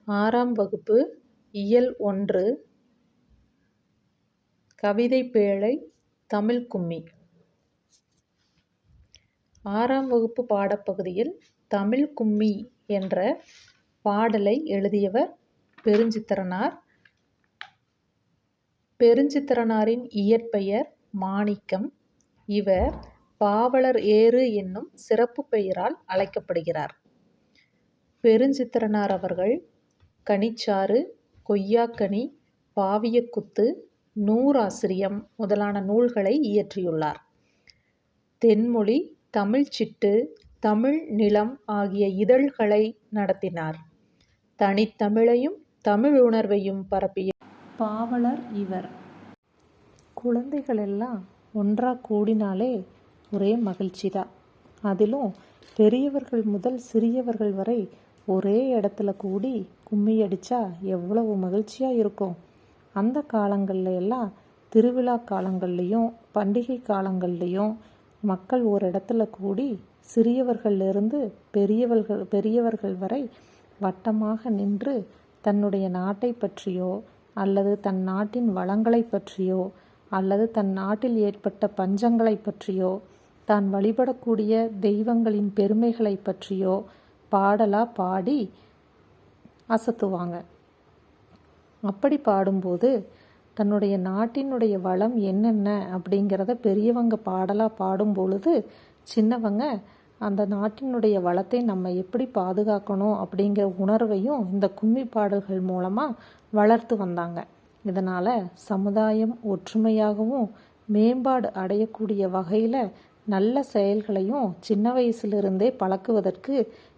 ஆறாம் வகுப்பு இயல் 1 கவிதைப்பேழை தமிழ் கும்மி. ஆறாம் வகுப்பு பாடப்பகுதியில் தமிழ் கும்மி என்ற பாடலை எழுதியவர் பெருஞ்சித்திரனார். பெருஞ்சித்திரனாரின் இயற்பெயர் மாணிக்கம். இவர் பாவலர் ஏறு என்னும் சிறப்பு பெயரால் அழைக்கப்படுகிறார். பெருஞ்சித்திரனார் அவர்கள் கனிச்சாறு, கொய்யாக்கனி, பாவியக்குத்து, நூறாசிரியம் முதலான நூல்களை இயற்றியுள்ளார். தென்மொழி, தமிழ்ச்சிட்டு, தமிழ் நிலம் ஆகிய இதழ்களை நடத்தினார். தனித்தமிழையும் தமிழுணர்வையும் பரப்பிய பாவலர் இவர். குழந்தைகள் எல்லாம் ஒன்றா கூடினாலே ஒரே மகிழ்ச்சி தான். அதிலும் பெரியவர்கள் முதல் சிறியவர்கள் வரை ஒரே இடத்துல கூடி கும்மி அடித்தா எவ்வளவு மகிழ்ச்சியாக இருக்கும். அந்த காலங்களில் எல்லாம் திருவிழா காலங்கள்லேயும் பண்டிகை காலங்கள்லேயும் மக்கள் ஒரு இடத்துல கூடி சிறியவர்களிலிருந்து பெரியவர்கள் வரை வட்டமாக நின்று தன்னுடைய நாட்டை பற்றியோ அல்லது தன் நாட்டின் வளங்களை பற்றியோ அல்லது தன் நாட்டில் ஏற்பட்ட பஞ்சங்களை பற்றியோ தான் வழிபடக்கூடிய தெய்வங்களின் பெருமைகளை பற்றியோ பாடலாக பாடி அசத்துவாங்க. அப்படி பாடும்போது தன்னுடைய நாட்டினுடைய வளம் என்னென்ன அப்படிங்கிறத பெரியவங்க பாடலாக பாடும் பொழுது சின்னவங்க அந்த நாட்டினுடைய வளத்தை நம்ம எப்படி பாதுகாக்கணும் அப்படிங்கிற உணர்வையும் இந்த கும்மி பாடல்கள் மூலமாக வளர்த்து வந்தாங்க. இதனால் சமுதாயம் ஒற்றுமையாகவும் மேம்பாடு அடையக்கூடிய வகையில் நல்ல செயல்களையும் சின்ன வயசுலேருந்தே பழக்குவதற்கு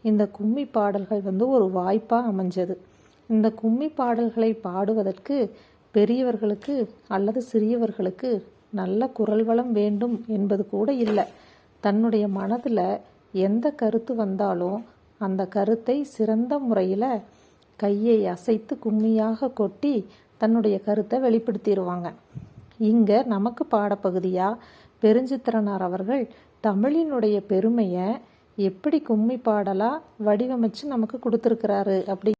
இந்த கும்மி பாடல்கள் ஒரு வாய்ப்பாக அமைஞ்சது. இந்த கும்மி பாடல்களை பாடுவதற்கு பெரியவர்களுக்கு அல்லது சிறியவர்களுக்கு நல்ல குரல் வளம் வேண்டும் என்பது கூட இல்லை. தன்னுடைய மனதில் எந்த கருத்து வந்தாலும் அந்த கருத்தை சிறந்த முறையில் கையை அசைத்து கும்மியாக கொட்டி தன்னுடைய கருத்தை வெளிப்படுத்திடுவாங்க. இங்கே நமக்கு பாடப்பகுதியாக பெருஞ்சித்திரனார் அவர்கள் தமிழினுடைய பெருமையை எப்படி கும்மி பாடலாக வடிவமைச்சு நமக்கு கொடுத்துருக்கிறாரு. அப்படி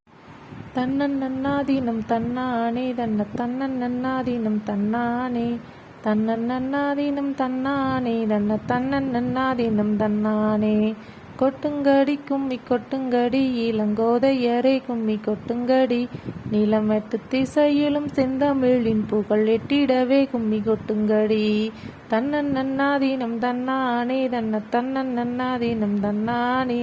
தன்னன் நன்னாதீனம் தன்னானே தன்ன தன்னன் நன்னாதீனம் தன்னானே தன்னன் நன்னாதீனம் தன்னானே தன்ன தன்னன் நன்னாதீனம் தன்னானே கொட்டுங்கடி கும்மி கொட்டுங்கடி இளங்கோதையரே கும்மி கொட்டுங்கடி நிலம் எட்டு திசையிலும் செந்தமிழின் புகழ் எட்டிடவே கும்மி கொட்டுங்கடி தன்னன் நன்னாதீனம் தன்னானே தன்ன தன்னன் நன்னாதீனம் தன்னானே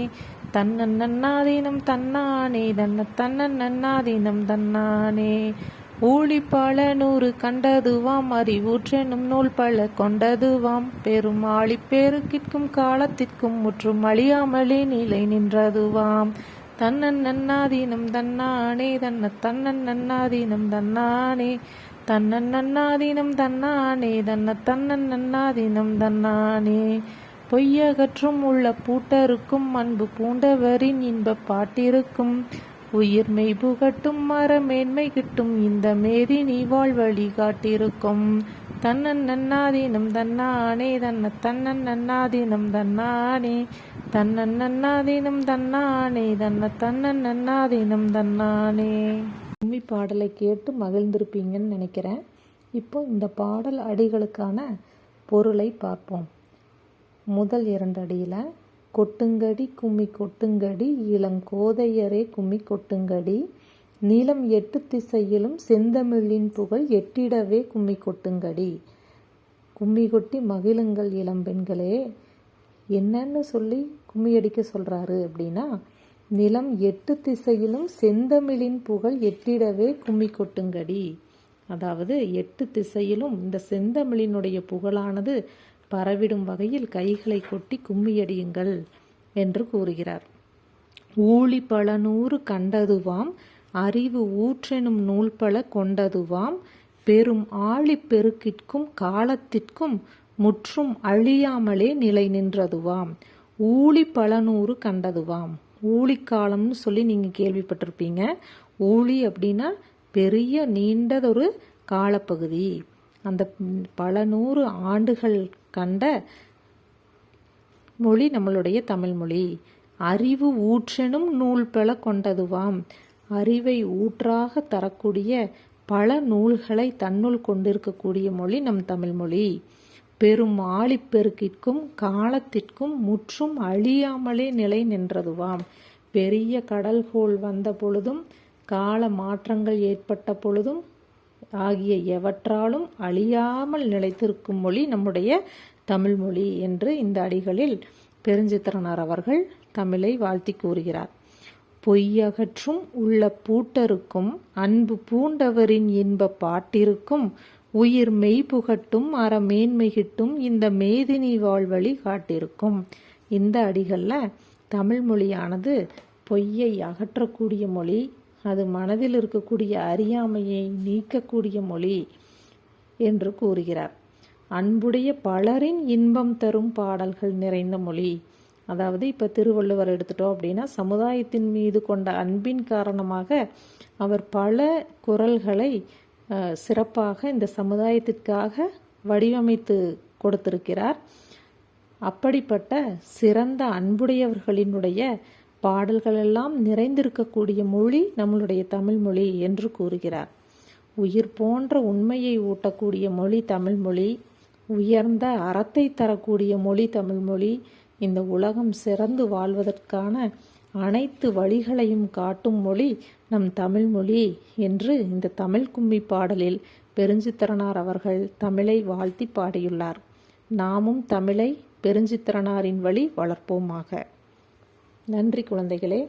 தன்னன் நன்னாதீனம் தன்னானே தன்ன தன்னன் நன்னாதீனம் தன்னானே ஊழி பல நூறு கண்டதுவாம் அறிவூற்றெனும் நூல் பல கொண்டதுவாம் பெரும் ஆழி பெருக்கிற்கும் காலத்திற்கும் முற்றும் அழியாமலே நிலை நின்றதுவாம் தன்னன் நன்னாதீனம் தன்னானே தன்ன தன்னன் நன்னாதீனம் தன்னானே தன்னன் நன்னாதீனம் தன்னானே தன்ன தன்னன் நன்னாதீனம் தன்னானே பொய்யகற்றும் உள்ள பூட்டருக்கும் அன்பு பூண்டவரின் இன்ப பாட்டிருக்கும் உயிர் மெய் புகட்டும் மரமேன்மை கிட்டும் இந்த மேதி நீ வாழ்வழி காட்டிருக்கும் தன்னன் நன்னாதீனம் தன்னானே தன்ன தன்னன் நன்னாதீனம் தன்னானே தன்னன் நன்னாதீனம் தன்னானே தன்ன தன்னன் நன்னாதீனம் தன்னானே. கும்மி பாடலை கேட்டு மகிழ்ந்திருப்பீங்கன்னு நினைக்கிறேன். இப்போ இந்த பாடல் அடிகளுக்கான பொருளை பார்ப்போம். முதல் 2 அடியில் கொட்டுங்கடி கும்மி கொட்டுங்கடி இளங்கோதையரே கும்மி கொட்டுங்கடி நிலம் 8 திசையிலும் செந்தமிழின் புகழ் எட்டிடவே கும்மி கொட்டுங்கடி. கும்மி கொட்டி மகிழுங்கள் இளம்பெண்களே. என்னன்னு சொல்லி கும்மி அடிக்க சொல்கிறாரு அப்படின்னா, நிலம் 8 திசையிலும் செந்தமிழின் புகழ் எட்டிடவே கும்மி கொட்டுங்கடி. அதாவது 8 திசையிலும் இந்த செந்தமிழினுடைய புகழானது பரவிடும் வகையில் கைகளை கொட்டி கும்மியடியுங்கள் என்று கூறுகிறார். ஊழி பல நூறு கண்டதுவாம் அறிவு ஊற்றெனும் நூல் பல கொண்டதுவாம் பெரும் ஆழி பெருக்கிற்கும் காலத்திற்கும் முற்றும் அழியாமலே நிலை நின்றதுவாம். ஊழி பல நூறு கண்டதுவாம். ஊழிக்காலம்னு சொல்லி நீங்கள் கேள்விப்பட்டிருப்பீங்க. ஊழி அப்படின்னா பெரிய நீண்டதொரு காலப்பகுதி. அந்த பல 100 ஆண்டுகள் கண்ட மொழி நம்மளுடைய தமிழ் மொழி. அறிவு ஊற்றெனும் நூல் பல கொண்டதுவாம். அறிவை ஊற்றாக தரக்கூடிய பல நூல்களை தன்னுள் கொண்டிருக்கக்கூடிய மொழி நம் தமிழ்மொழி. பெரும் ஆழிப்பெருக்கிற்கும் காலத்திற்கும் முற்றும் அழியாமலே நிலை நின்றதுவாம். பெரிய கடல்கோள் வந்த பொழுதும் கால மாற்றங்கள் ஏற்பட்ட பொழுதும் ஆகிய எவற்றாலும் அழியாமல் நிலைத்திருக்கும் மொழி நம்முடைய தமிழ்மொழி என்று இந்த அடிகளில் பெருஞ்சித்திரனார் அவர்கள் தமிழை வாழ்த்தி கூறுகிறார். பொய்யகற்றும் உள்ள பூட்டருக்கும் அன்பு பூண்டவரின் இன்ப பாட்டிருக்கும் உயிர் மெய்புகட்டும் அறமேன்மைகிட்டும் இந்த மேதினி வாழ்வழி காட்டிருக்கும். இந்த அடிகளில் தமிழ்மொழியானது பொய்யை அகற்றக்கூடிய மொழி, அது மனதில் இருக்கக்கூடிய அறியாமையை நீக்கக்கூடிய மொழி என்று கூறுகிறார். அன்புடைய பலரின் இன்பம் தரும் பாடல்கள் நிறைந்த மொழி. அதாவது இப்போ திருவள்ளுவர் எடுத்துட்டோம் அப்படின்னா, சமுதாயத்தின் மீது கொண்ட அன்பின் காரணமாக அவர் பல குறள்களை சிறப்பாக இந்த சமுதாயத்திற்காக வடிவமைத்து கொடுத்திருக்கிறார். அப்படிப்பட்ட சிறந்த அன்புடையவர்களினுடைய பாடல்களெல்லாம் நிறைந்திருக்கக்கூடிய மொழி நம்மளுடைய தமிழ்மொழி என்று கூறுகிறார். உயிர் போன்ற உண்மையை ஊட்டக்கூடிய மொழி தமிழ்மொழி, உயர்ந்த அறத்தை தரக்கூடிய மொழி தமிழ்மொழி, இந்த உலகம் சிறந்து வாழ்வதற்கான அனைத்து வழிகளையும் காட்டும் மொழி நம் தமிழ்மொழி என்று இந்த தமிழ் கும்மி பாடலில் பெருஞ்சித்திரனார் அவர்கள் தமிழை வாழ்த்தி பாடியுள்ளார். நாமும் தமிழை பெருஞ்சித்திரனாரின் வழி வளர்ப்போமாக. நன்றி குழந்தைகளே.